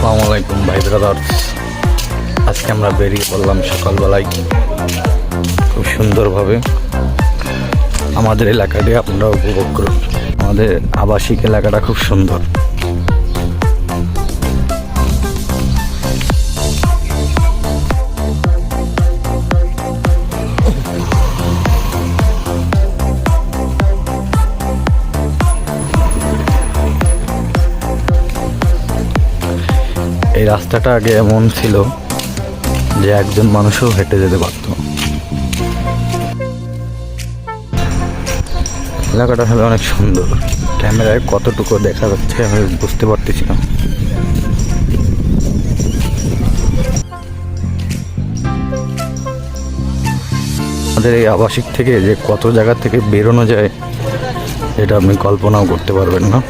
আসসালামু আলাইকুম ভাই ব্রাদার্স। আজকে আমরা বেরিয়ে পড়লাম সকালবেলায় খুব সুন্দরভাবে। আমাদের এলাকাটি আপনারা উপভোগ করুন। আমাদের আবাসিক এলাকাটা খুব সুন্দর। এই রাস্তাটা আগে এমন ছিল যে একজন মানুষও হেঁটে যেতে পারত। এলাকাটা আসলে অনেক সুন্দর। ক্যামেরায় কতটুকু দেখা যাচ্ছে আমি বুঝতে পারতেছি না। আমাদের এই আবাসিক থেকে যে কত জায়গা থেকে বেরোনো যায় এটা আপনি কল্পনাও করতে পারবেন না।